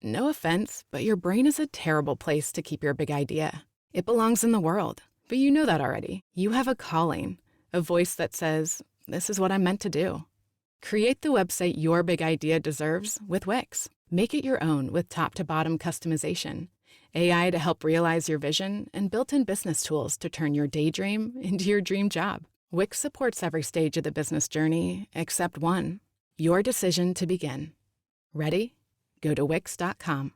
No offense, but your brain is a terrible place to keep your big idea. It belongs in the world, but you know that already. You have a calling, a voice that says, this is what I'm meant to do. Create the website your big idea deserves with Wix. Make it your own with top-to-bottom customization, AI to help realize your vision, and built-in business tools to turn your daydream into your dream job. Wix supports every stage of the business journey except one, your decision to begin. Ready? Go to Wix.com.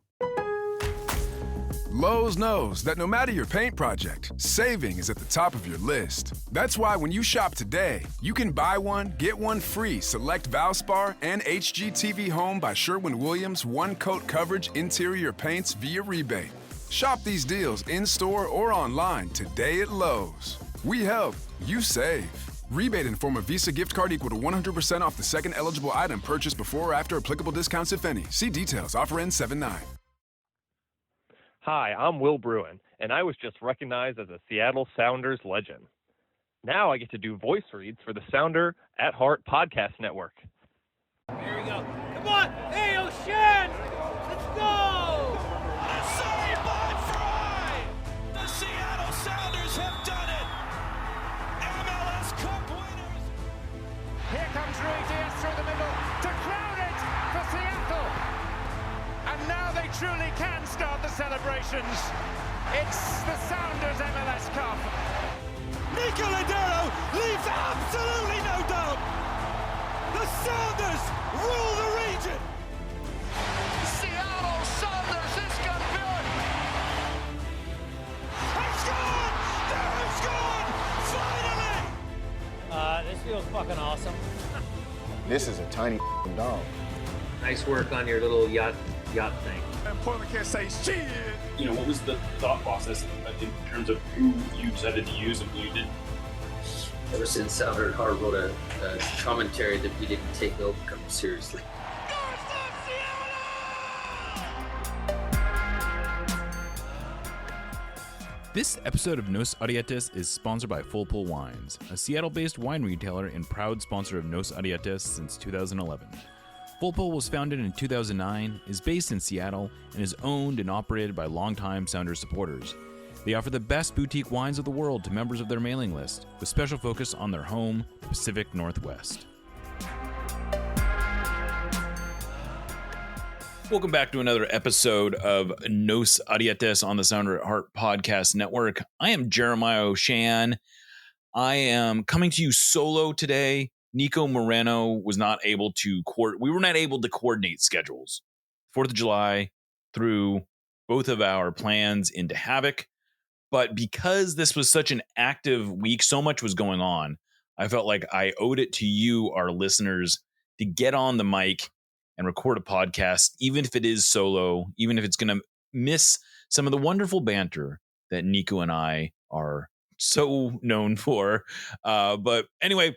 Lowe's knows that no matter your paint project, saving is at the top of your list. That's why when you shop today, you can buy one, get one free select Valspar and HGTV Home by Sherwin-Williams one-coat coverage interior paints via rebate. Shop these deals in-store or online today at Lowe's. We help, you save. Rebate in form of Visa gift card equal to 100% off the second eligible item purchased before or after applicable discounts, if any. See details. Offer ends 7/9. Hi, I'm Will Bruin, and I was just recognized as a Seattle Sounders legend. Now I get to do voice reads for the Sounder at Heart Podcast Network. Here we go. Come on! Hey, O'Shan! Let's go! A save by Fry! The Seattle Sounders have done it! MLS Cup winners! Here comes Rui Diaz through the middle to crown it for Seattle! And now they truly can start the celebrations. It's the Sounders MLS Cup. Nico Moreno leaves absolutely no doubt! The Sounders rule the region! Seattle Sounders is campeón! It's gone! It's gone! Finally! This feels fucking awesome. This is a tiny dog. Nice work on your little yacht thing. And Portland can't say shit. You know, what was the thought process in terms of who you decided to use and who you didn't? Ever since Sounder at Heart wrote a commentary that we didn't take Overcome seriously. This episode of Nos Arietes is sponsored by Full Pull Wines, a Seattle-based wine retailer and proud sponsor of Nos Arietes since 2011. Full Pull was founded in 2009, is based in Seattle, and is owned and operated by longtime Sounders supporters. They offer the best boutique wines of the world to members of their mailing list, with special focus on their home, the Pacific Northwest. Welcome back to another episode of Nos Arietes on the Sounder at Heart Podcast Network. I am Jeremiah O'Shan. I am coming to you solo today. Niko Moreno was not able to we were not able to coordinate schedules. 4th of July threw both of our plans into havoc. But because this was such an active week, so much was going on, I felt like I owed it to you, our listeners, to get on the mic and record a podcast, even if it is solo, even if it's going to miss some of the wonderful banter that Niko and I are so known for. But anyway,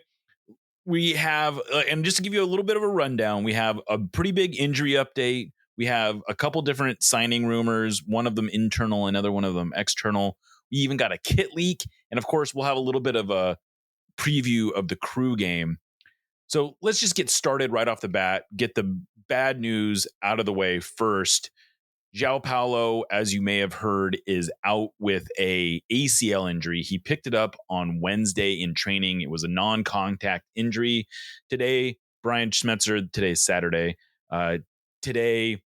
we have, and just to give you a little bit of a rundown, we have a pretty big injury update. We have a couple different signing rumors, one of them internal, another one of them external. We even got a kit leak. And of course, we'll have a little bit of a preview of the Crew game. So let's just get started right off the bat, get the bad news out of the way first. João Paulo, as you may have heard, is out with a ACL injury. He picked it up on Wednesday in training. It was a non-contact injury. Today, Brian Schmetzer, today's Saturday. Today,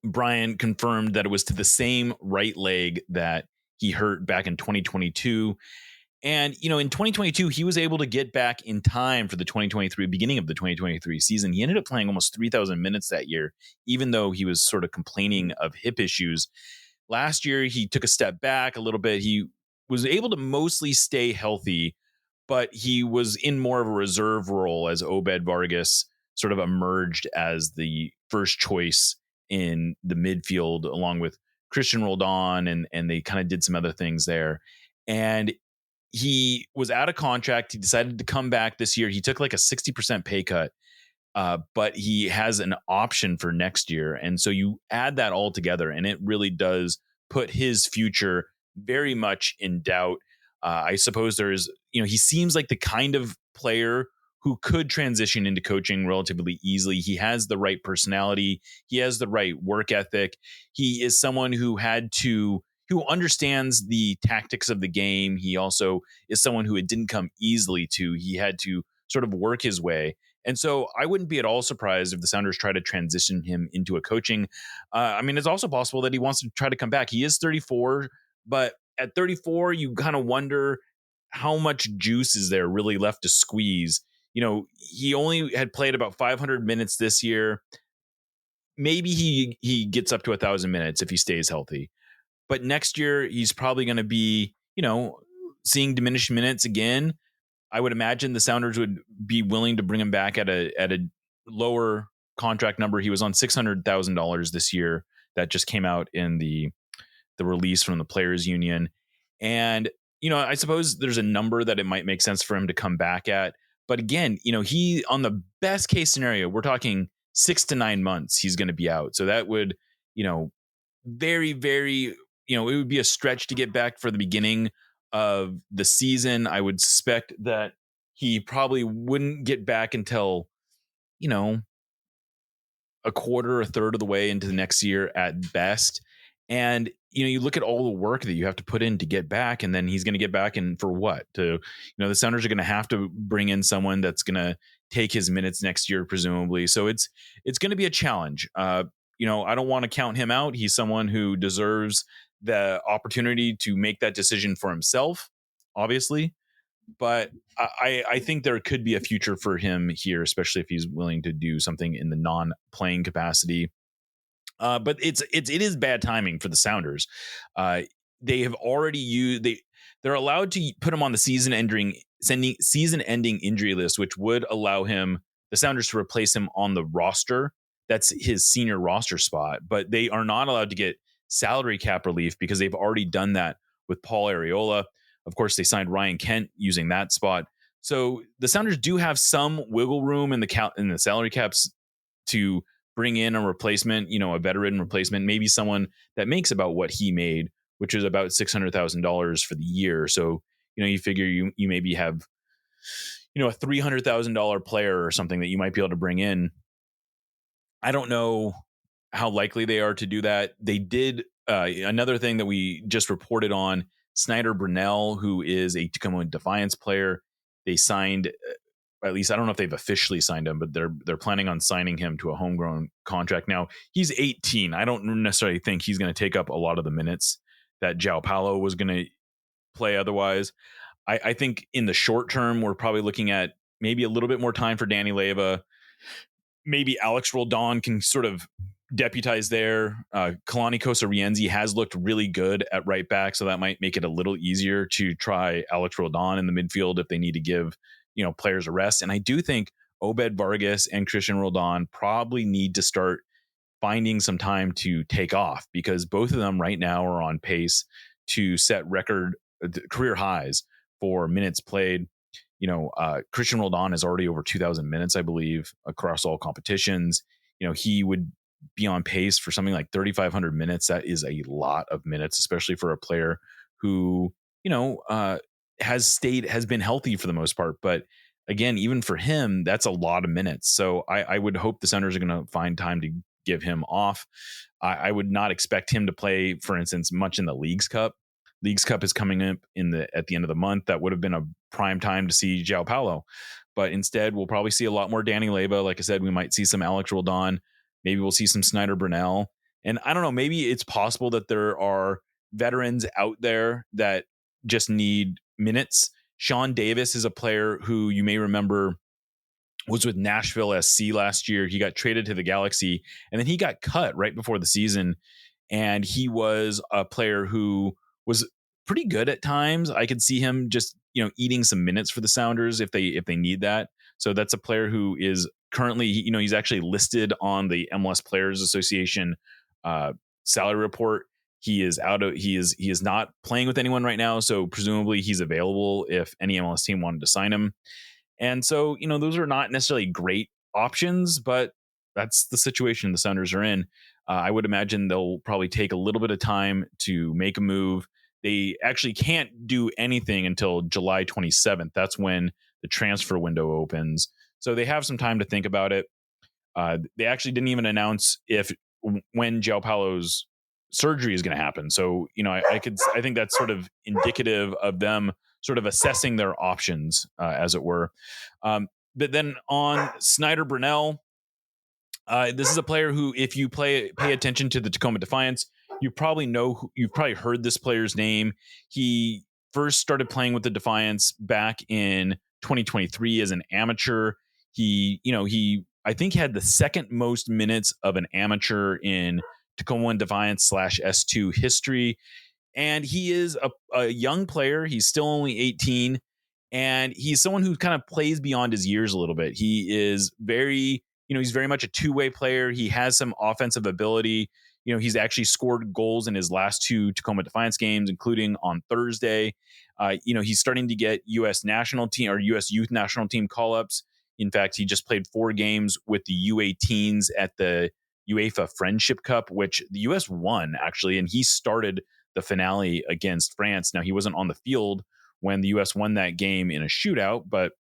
Brian confirmed that it was to the same right leg that he hurt back in 2022. And, you know, in 2022, he was able to get back in time for the beginning of the 2023 season. He ended up playing almost 3,000 minutes that year, even though he was sort of complaining of hip issues. Last year, he took a step back a little bit. He was able to mostly stay healthy, but he was in more of a reserve role as Obed Vargas sort of emerged as the first choice in the midfield, along with Christian Roldan, and they kind of did some other things there. And he was out of contract. He decided to come back this year. He took like a 60% pay cut, but he has an option for next year. And so you add that all together, and it really does put his future very much in doubt. I suppose he seems like the kind of player who could transition into coaching relatively easily. He has the right personality. He has the right work ethic. He is someone who understands the tactics of the game. He also is someone who it didn't come easily to. He had to sort of work his way. And so I wouldn't be at all surprised if the Sounders try to transition him into a coaching. It's also possible that he wants to try to come back. He is 34, but at 34, you kind of wonder how much juice is there really left to squeeze. He only had played about 500 minutes this year. Maybe he gets up to 1,000 minutes if he stays healthy. But next year, he's probably going to be, seeing diminished minutes again. I would imagine the Sounders would be willing to bring him back at a lower contract number. He was on $600,000 this year. That just came out in the release from the Players Union. And, I suppose there's a number that it might make sense for him to come back at. But again, he, on the best case scenario, we're talking 6 to 9 months he's going to be out. So that would, very, very, it would be a stretch to get back for the beginning of the season. I would suspect that he probably wouldn't get back until, a quarter, a third of the way into the next year at best. And, you look at all the work that you have to put in to get back, and then he's going to get back and for what? The Sounders are going to have to bring in someone that's going to take his minutes next year, presumably. So it's going to be a challenge. I don't want to count him out. He's someone who deserves the opportunity to make that decision for himself, obviously. But I think there could be a future for him here, especially if he's willing to do something in the non-playing capacity. But it is bad timing for the Sounders. They have already they're allowed to put him on the season-ending injury list, which would allow the Sounders to replace him on the roster. That's his senior roster spot, but they are not allowed to get salary cap relief because they've already done that with Paul Arriola. Of course, they signed Ryan Kent using that spot. So the Sounders do have some wiggle room in the salary caps to bring in a replacement, a veteran replacement, maybe someone that makes about what he made, which is about $600,000 for the year. So, you figure you maybe have, a $300,000 player or something that you might be able to bring in. I don't know how likely they are to do that. They did another thing that we just reported on, Snyder Brunell, who is a Tacoma Defiance player. They signed, at least I don't know if they've officially signed him, but they're planning on signing him to a homegrown contract. Now, he's 18. I don't necessarily think he's going to take up a lot of the minutes that João Paulo was going to play otherwise. I think in the short term, we're probably looking at maybe a little bit more time for Danny Leyva. Maybe Alex Roldan can sort of deputize there. Kalani Kosa-Rienzi has looked really good at right back, so that might make it a little easier to try Alex Roldan in the midfield if they need to give players a rest. And I do think Obed Vargas and Christian Roldan probably need to start finding some time to take off, because both of them right now are on pace to set career highs for minutes played. Christian Roldan is already over 2,000 minutes, I believe, across all competitions. He would be on pace for something like 3,500 minutes. That is a lot of minutes, especially for a player who, has been healthy for the most part. But again, even for him, that's a lot of minutes. So I would hope the Sounders are going to find time to give him off. I would not expect him to play, for instance, much in the Leagues Cup. Leagues Cup is coming up at the end of the month. That would have been a prime time to see João Paulo. But instead, we'll probably see a lot more Danny Leyva. Like I said, we might see some Alex Roldan. Maybe we'll see some Snyder Brunell. And I don't know, maybe it's possible that there are veterans out there that just need minutes. Sean Davis is a player who you may remember was with Nashville SC last year. He got traded to the Galaxy, and then he got cut right before the season. And he was a player who was pretty good at times. I could see him just, eating some minutes for the Sounders if they need that. So that's a player who is currently, he's actually listed on the MLS Players Association salary report. He is not playing with anyone right now. So presumably he's available if any MLS team wanted to sign him. And so, those are not necessarily great options, but that's the situation the Sounders are in. I would imagine they'll probably take a little bit of time to make a move. They actually can't do anything until July 27th. That's when the transfer window opens. So they have some time to think about it. They actually didn't even announce when João Paulo's surgery is going to happen. So, I think that's sort of indicative of them sort of assessing their options, as it were. But then on Snyder Brunell, this is a player who, if you pay attention to the Tacoma Defiance, you've probably heard this player's name. He first started playing with the Defiance back in 2023 as an amateur. He I think had the second most minutes of an amateur in Tacoma 1 Defiance /S2 history. And he is a young player. He's still only 18. And he's someone who kind of plays beyond his years a little bit. He is he's very much a two-way player. He has some offensive ability. He's actually scored goals in his last 2 Tacoma Defiance games, including on Thursday. He's starting to get U.S. national team or U.S. youth national team call-ups. In fact, he just played 4 games with the U18s at the UEFA Friendship Cup, which the U.S. won, actually, and he started the finale against France. Now, he wasn't on the field when the U.S. won that game in a shootout, but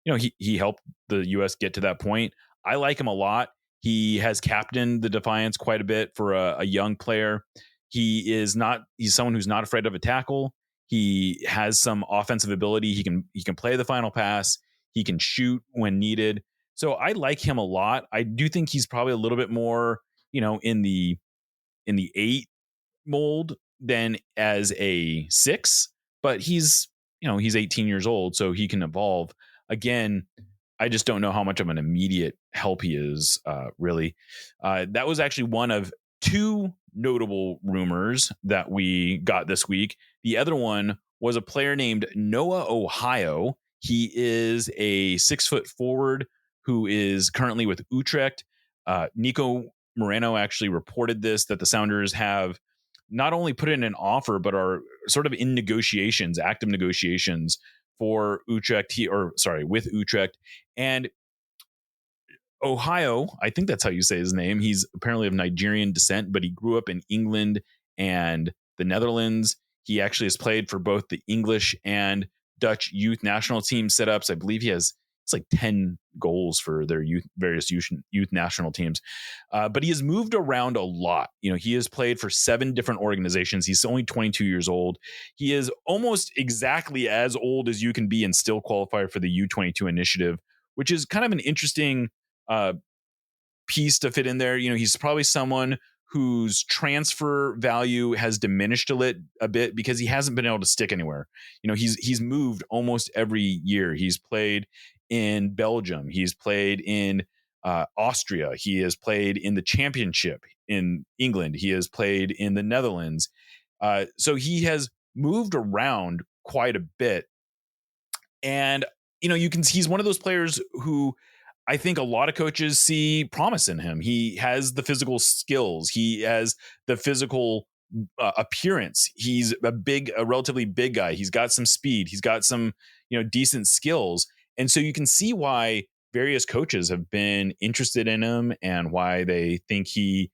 he helped the U.S. get to that point. I like him a lot. He has captained the Defiance quite a bit for a young player. He's someone who's not afraid of a tackle. He has some offensive ability. He can play the final pass. He can shoot when needed. So I like him a lot. I do think he's probably a little bit more, in the 8 mold than as a 6, but he's 18 years old, so he can evolve. Again, I just don't know how much of an immediate help he is, really. That was actually one of 2 notable rumors that we got this week. The other one was a player named Noah Ohio. He is a 6-foot forward who is currently with Utrecht. Niko Moreno actually reported that the Sounders have not only put in an offer, but are sort of in negotiations, active negotiations for Utrecht, with Utrecht. And Ohio, I think that's how you say his name. He's apparently of Nigerian descent, but he grew up in England and the Netherlands. He actually has played for both the English and Dutch youth national team setups. I believe it's like 10 goals for their various youth national teams. But he has moved around a lot. He has played for 7 different organizations. He's only 22 years old. He is almost exactly as old as you can be and still qualify for the U22 initiative, which is kind of an interesting piece to fit in there. He's probably someone whose transfer value has diminished a bit because he hasn't been able to stick anywhere. He's moved almost every year. He's played in Belgium. He's played in Austria. He has played in the Championship in England. He has played in the Netherlands. So he has moved around quite a bit. And, he's one of those players who I think a lot of coaches see promise in him. He has the physical skills. He has the physical appearance. He's a relatively big guy. He's got some speed. He's got some, decent skills. And so you can see why various coaches have been interested in him and why they think he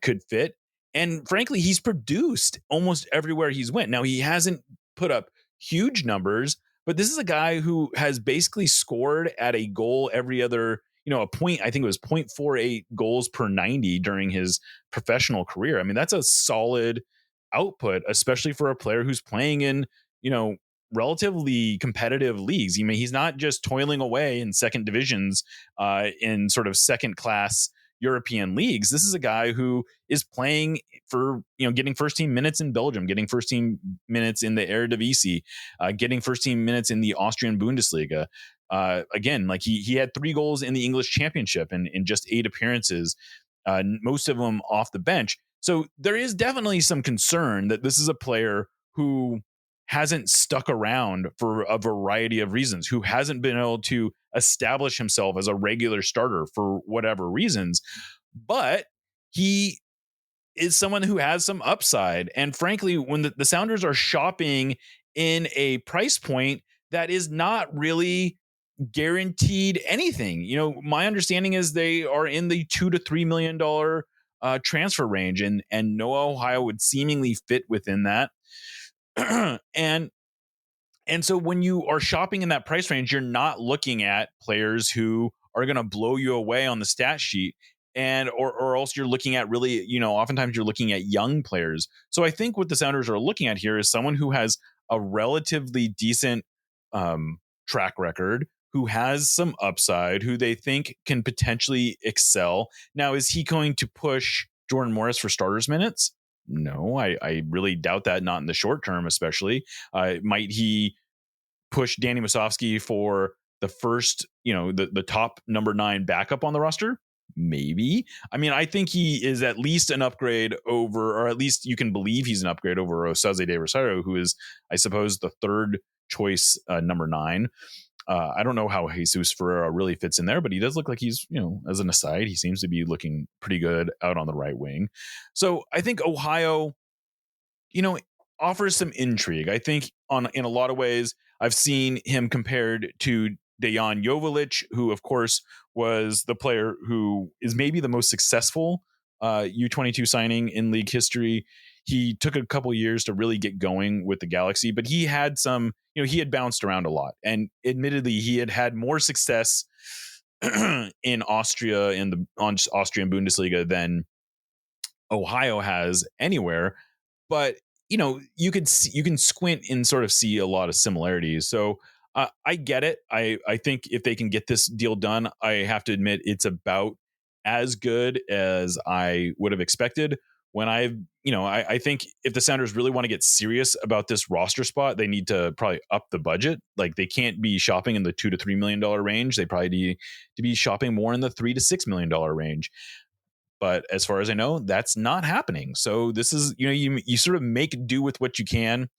could fit. And frankly, he's produced almost everywhere he's went. Now, he hasn't put up huge numbers, but this is a guy who has basically scored at a goal every other, a point. I think it was 0.48 goals per 90 during his professional career. I mean, that's a solid output, especially for a player who's playing in, relatively competitive leagues. He's not just toiling away in second divisions in sort of second class European leagues. This is a guy who is playing for, getting first team minutes in Belgium, getting first team minutes in the Eredivisie, getting first team minutes in the Austrian Bundesliga. Again, like he had 3 goals in the English Championship and in just 8 appearances, most of them off the bench. So there is definitely some concern that this is a player who hasn't stuck around for a variety of reasons, who hasn't been able to establish himself as a regular starter for whatever reasons. But he is someone who has some upside. And frankly, when the Sounders are shopping in a price point that is not really guaranteed anything, my understanding is they are in the $2 to $3 million transfer range, and Noah Ohio would seemingly fit within that. And And so when you are shopping in that price range, you're not looking at players who are going to blow you away on the stat sheet. And or else you're looking at really, oftentimes you're looking at young players. So I think what the Sounders are looking at here is someone who has a relatively decent track record, who has some upside, who they think can potentially excel. Now, is he going to push Jordan Morris for starters minutes? No, I really doubt that, not in the short term, especially. Might he push Danny Musovsky for the first, the top number 9 backup on the roster? Maybe. I mean, I think he is at least an upgrade over, or at least you can believe he's an upgrade over Osaze De Rosario, who is, I suppose, the third choice number 9. I don't know how Jesus Ferreira really fits in there, but he does look like he's, as an aside, he seems to be looking pretty good out on the right wing. So I think Ohio, offers some intrigue. I think in a lot of ways, I've seen him compared to Dejan Joveljic, who of course was the player who is maybe the most successful U22 signing in league history. He took a couple years to really get going with the Galaxy, but he had some, he had bounced around a lot, and admittedly he had more success in Austria, in the Austrian Bundesliga, than Ohio has anywhere. But you can squint and sort of see a lot of similarities. So I get it. I think if they can get this deal done, I have to admit it's about as good as I would have expected. When I think if the Sounders really want to get serious about this roster spot, they need to probably up the budget. Like, they can't be shopping in the $2 to $3 million range. They probably need to be shopping more in the $3 to $6 million range. But as far as I know, that's not happening. So this is, you sort of make do with what you can,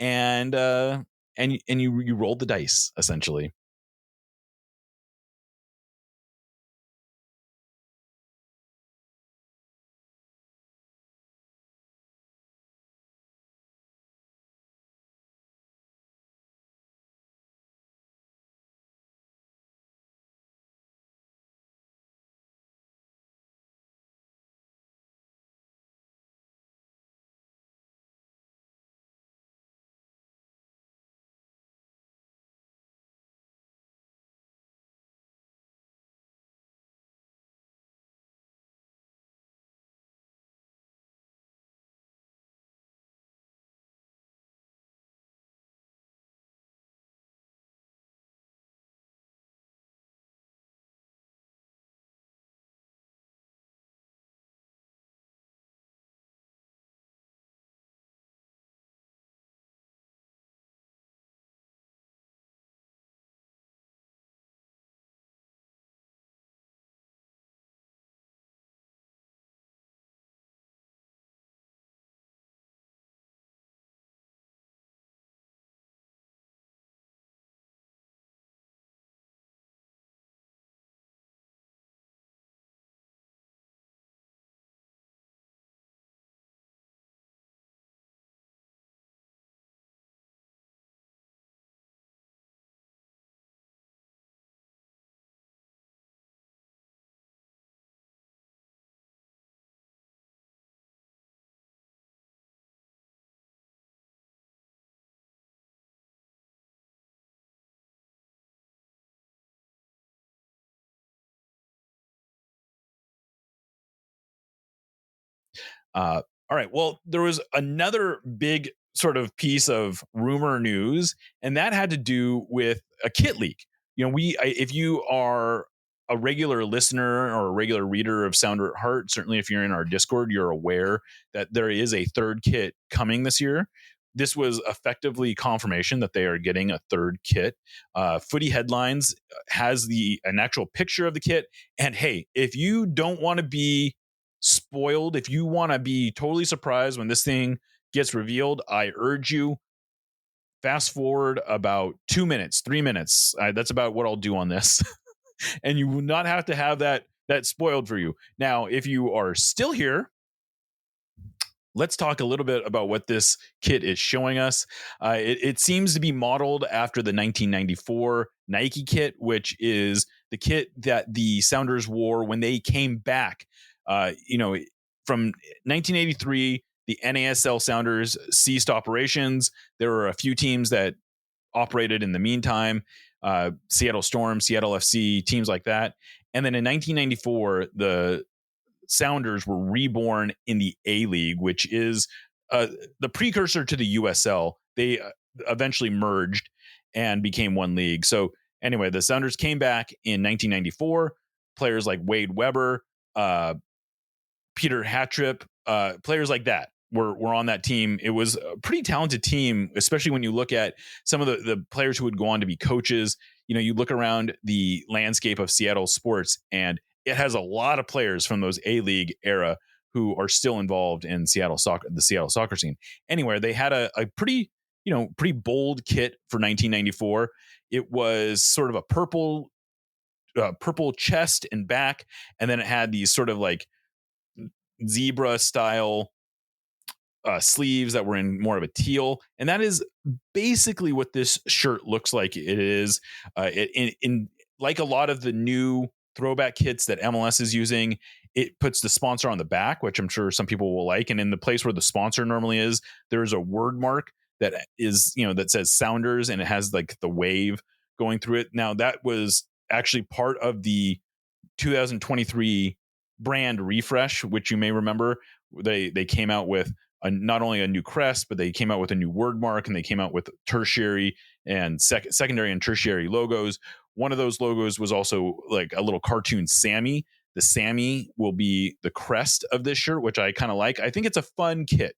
and you roll the dice, essentially. All right. Well, there was another big sort of piece of rumor news, and that had to do with a kit leak. If you are a regular listener or a regular reader of Sounder at Heart, certainly if you're in our Discord, you're aware that there is a third kit coming this year. This was effectively confirmation that they are getting a third kit. Footy Headlines has an actual picture of the kit. And hey, if you don't want to be spoiled, if you want to be totally surprised when this thing gets revealed, I urge you, fast forward about 2 minutes, 3 minutes. That's about what I'll do on this. And you will not have to have that spoiled for you. Now, if you are still here, let's talk a little bit about what this kit is showing us. It seems to be modeled after the 1994 Nike kit, which is the kit that the Sounders wore when they came back. From 1983, the NASL Sounders ceased operations. There were a few teams that operated in the meantime. Seattle Storm, Seattle FC, teams like that. And then in 1994, the Sounders were reborn in the A-League, which is the precursor to the USL. They eventually merged and became one league. So anyway, the Sounders came back in 1994. Players like Wade Weber, Peter Hatrip, players like that were on that team. It was a pretty talented team, especially when you look at some of the players who would go on to be coaches. You look around the landscape of Seattle sports, and it has a lot of players from those A-League era who are still involved in the Seattle soccer scene. Anyway, they had a pretty bold kit for 1994. It was sort of a purple chest and back, and then it had these sort of like zebra style sleeves that were in more of a teal, and that is basically what this shirt looks like. It is in like a lot of the new throwback kits that MLS is using. It puts the sponsor on the back, which I'm sure some people will like, and in the place where the sponsor normally is, there's a word mark that is that says Sounders, and it has like the wave going through it. Now that was actually part of the 2023 brand refresh, which you may remember. They came out with not only a new crest, but they came out with a new word mark, and they came out with tertiary and secondary and tertiary logos. One of those logos was also like a little cartoon Sammy. The Sammy will be the crest of this shirt, which I kind of like. I think it's a fun kit.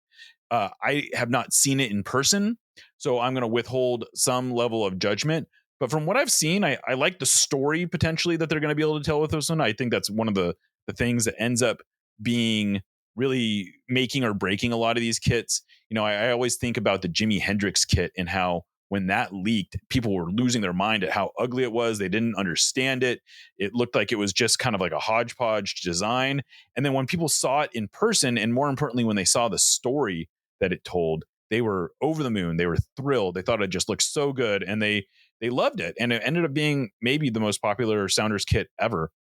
I have not seen it in person, so I'm going to withhold some level of judgment. But from what I've seen, I like the story potentially that they're going to be able to tell with this one. I think that's one of the things that ends up being really making or breaking a lot of these kits. I always think about the Jimi Hendrix kit and how when that leaked, people were losing their mind at how ugly it was. They didn't understand it. It looked like it was just kind of like a hodgepodge design. And then when people saw it in person, and more importantly, when they saw the story that it told, they were over the moon. They were thrilled. They thought it just looked so good, and they loved it. And it ended up being maybe the most popular Sounders kit ever.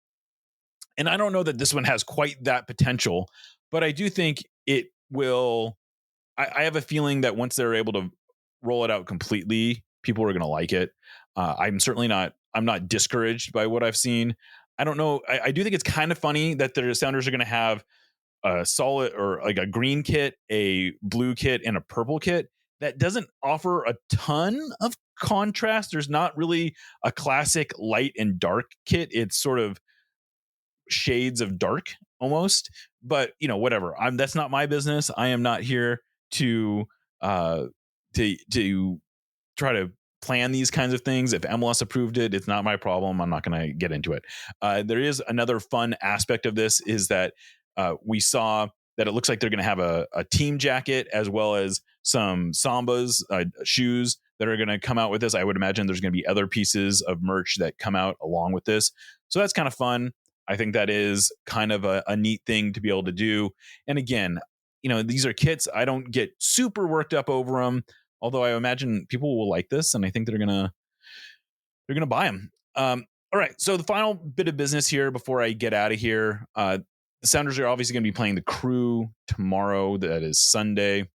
And I don't know that this one has quite that potential, but I do think it will. I have a feeling that once they're able to roll it out completely, people are going to like it. I'm not discouraged by what I've seen. I don't know. I do think it's kind of funny that the Sounders are going to have a solid or like a green kit, a blue kit, and a purple kit that doesn't offer a ton of contrast. There's not really a classic light and dark kit. It's sort of shades of dark almost, but whatever. That's not my business. I am not here to try to plan these kinds of things. If MLS approved it, it's not my problem. I'm not going to get into it. There is another fun aspect of this is that we saw that it looks like they're going to have a team jacket as well as some Sambas shoes that are going to come out with this. I would imagine there's going to be other pieces of merch that come out along with this. So that's kind of fun. I think that is kind of a neat thing to be able to do. And again, these are kits. I don't get super worked up over them, although I imagine people will like this, and I think they're gonna buy them. All right. So the final bit of business here before I get out of here, the Sounders are obviously going to be playing the Crew tomorrow. That is Sunday.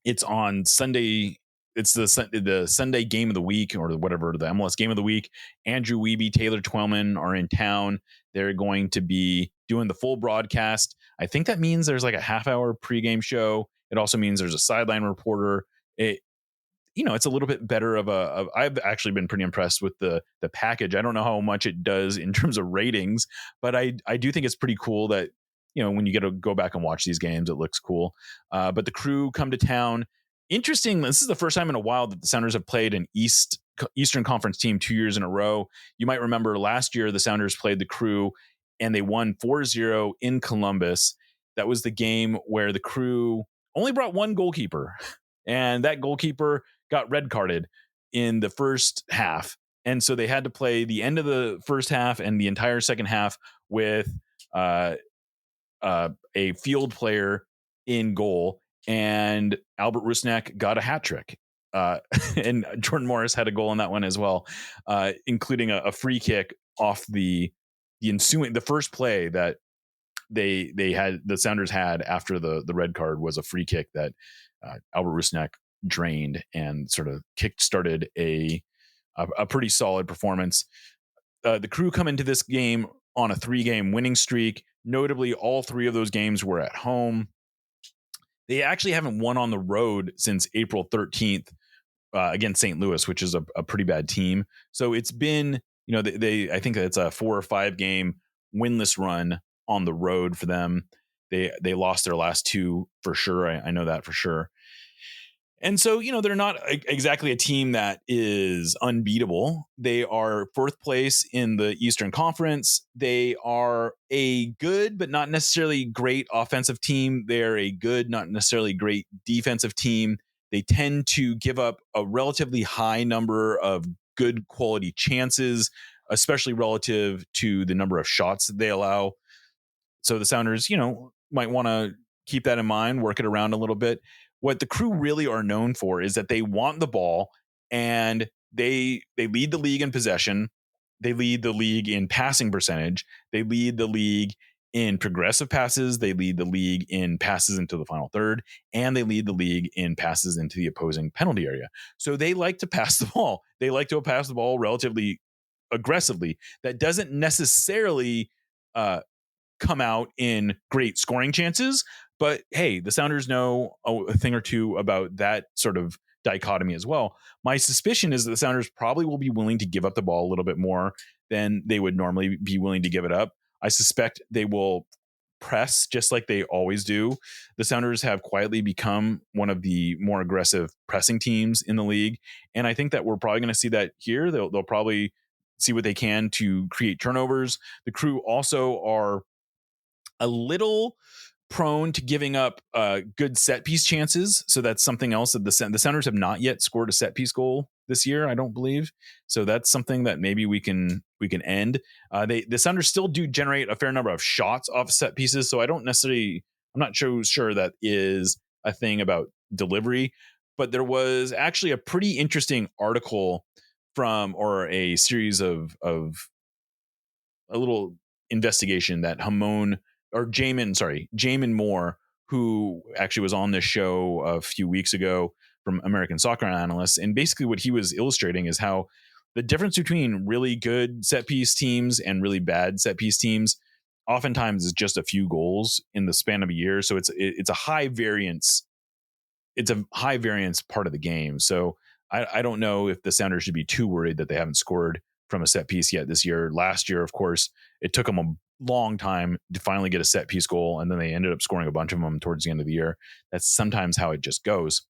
It's on Sunday. It's the Sunday game of the week, or whatever, the MLS game of the week. Andrew Wiebe, Taylor Twellman are in town. They're going to be doing the full broadcast. I think that means there's like a half-hour pregame show. It also means there's a sideline reporter. It's a little bit better I've actually been pretty impressed with the package. I don't know how much it does in terms of ratings, but I do think it's pretty cool that, when you get to go back and watch these games, it looks cool. But the Crew come to town. Interesting. This is the first time in a while that the Sounders have played an Eastern Conference team 2 years in a row. You might remember last year the Sounders played the Crew and they won 4-0 in Columbus. That was the game where the Crew only brought one goalkeeper, and that goalkeeper got red carded in the first half. And so they had to play the end of the first half and the entire second half with a field player in goal. And Albert Rusnak got a hat trick. And Jordan Morris had a goal in that one as well, including a free kick off the first play that they had, the Sounders had after the red card, was a free kick that Albert Rusnak drained and sort of kick-started a pretty solid performance. The Crew come into this game on a 3-game winning streak. Notably, all 3 of those games were at home. They actually haven't won on the road since April 13th against St. Louis, which is a pretty bad team. So it's been, they I think it's a 4 or 5 game winless run on the road for them. They lost their last 2 for sure. I know that for sure. And so, they're not exactly a team that is unbeatable. They are 4th place in the Eastern Conference. They are a good, but not necessarily great offensive team. They're a good, not necessarily great defensive team. They tend to give up a relatively high number of good quality chances, especially relative to the number of shots that they allow. So the Sounders, might want to keep that in mind, work it around a little bit. What the Crew really are known for is that they want the ball, and they lead the league in possession. They lead the league in passing percentage. They lead the league in progressive passes. They lead the league in passes into the final third, and they lead the league in passes into the opposing penalty area. So they like to pass the ball. They like to pass the ball relatively aggressively. That doesn't necessarily come out in great scoring chances, but hey, the Sounders know a thing or two about that sort of dichotomy as well. My suspicion is that the Sounders probably will be willing to give up the ball a little bit more than they would normally be willing to give it up. I suspect they will press just like they always do. The Sounders have quietly become one of the more aggressive pressing teams in the league, and I think that we're probably going to see that here. They'll probably see what they can to create turnovers. The Crew also are a little prone to giving up good set piece chances. So that's something else that the Sounders have not yet scored a set piece goal this year, I don't believe. So that's something that maybe we can end. The Sounders still do generate a fair number of shots off set pieces. So I'm not sure that is a thing about delivery, but there was actually a pretty interesting article or a series of a little investigation that Jamin Moore, who actually was on this show a few weeks ago from American Soccer Analyst. And basically what he was illustrating is how the difference between really good set piece teams and really bad set piece teams oftentimes is just a few goals in the span of a year. So it's a high variance. It's a high variance part of the game. So I don't know if the Sounders should be too worried that they haven't scored from a set piece yet this year. Last year, of course, it took them a long time to finally get a set piece goal, and then they ended up scoring a bunch of them towards the end of the year. That's sometimes how it just goes.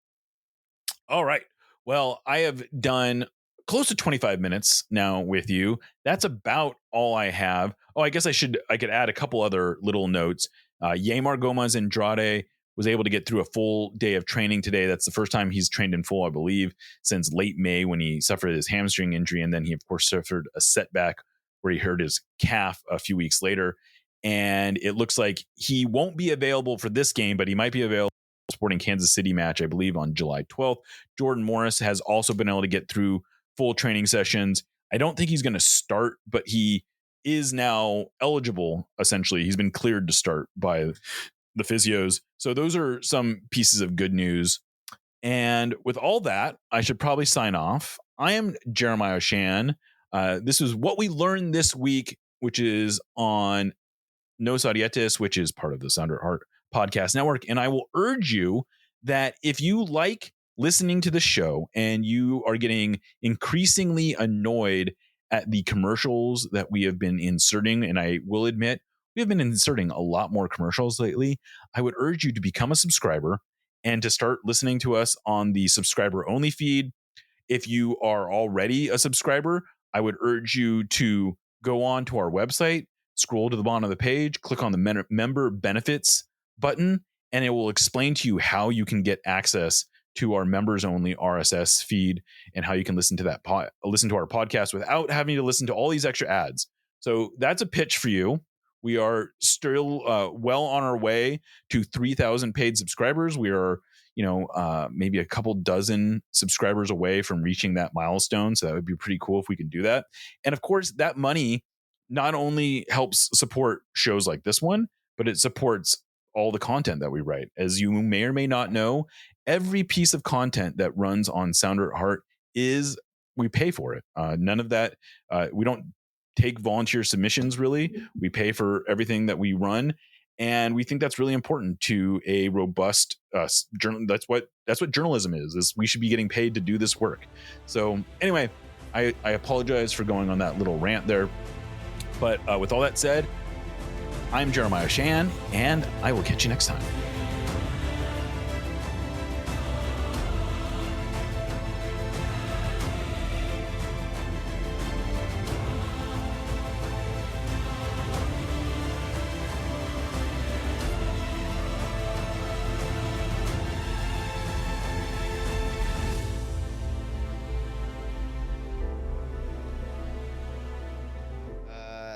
All right. Well, I have done close to 25 minutes now with you. That's about all I have. Oh, I guess I could add a couple other little notes. Yamar Gomez Andrade was able to get through a full day of training today. That's the first time he's trained in full, I believe, since late May when he suffered his hamstring injury. And then he, of course, suffered a setback where he hurt his calf a few weeks later. And it looks like he won't be available for this game, but he might be available for the Sporting Kansas City match, I believe, on July 12th. Jordan Morris has also been able to get through full training sessions. I don't think he's going to start, but he is now eligible, essentially. He's been cleared to start by the physios. So those are some pieces of good news. And with all that, I should probably sign off. I am Jeremiah Shan. This is what we learned this week, which is on Nos Audietis, which is part of the Sounder Heart Podcast Network. And I will urge you that if you like listening to the show and you are getting increasingly annoyed at the commercials that we have been inserting, and I will admit, we have been inserting a lot more commercials lately, I would urge you to become a subscriber and to start listening to us on the subscriber only feed. If you are already a subscriber, I would urge you to go on to our website, scroll to the bottom of the page, click on the member benefits button, and it will explain to you how you can get access to our members only RSS feed and how you can listen to listen to our podcast without having to listen to all these extra ads. So that's a pitch for you. We are still well on our way to 3,000 paid subscribers. We are, maybe a couple dozen subscribers away from reaching that milestone. So that would be pretty cool if we can do that. And of course, that money not only helps support shows like this one, but it supports all the content that we write. As you may or may not know, every piece of content that runs on Sounder at Heart we pay for it. None of that, we don't take volunteer submissions really. We pay for everything that we run. And we think that's really important to a robust journal. That's what journalism is we should be getting paid to do this work. So anyway, I apologize for going on that little rant there. But with all that said, I'm Jeremiah Shan, and I will catch you next time.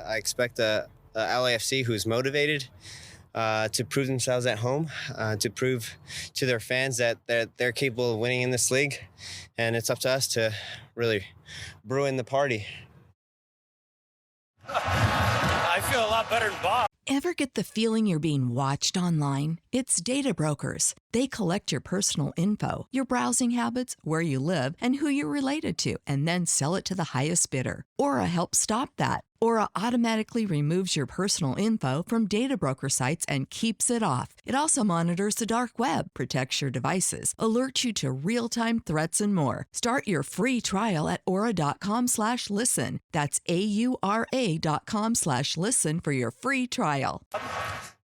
I expect a LAFC who's motivated to prove themselves at home, to prove to their fans that they're capable of winning in this league. And it's up to us to really brew in the party. I feel a lot better than Bob. Ever get the feeling you're being watched online? It's Data Brokers. They collect your personal info, your browsing habits, where you live, and who you're related to, and then sell it to the highest bidder. Aura helps stop that. Aura automatically removes your personal info from data broker sites and keeps it off. It also monitors the dark web, protects your devices, alerts you to real-time threats, and more. Start your free trial at aura.com/listen. That's AURA.com/listen for your free trial.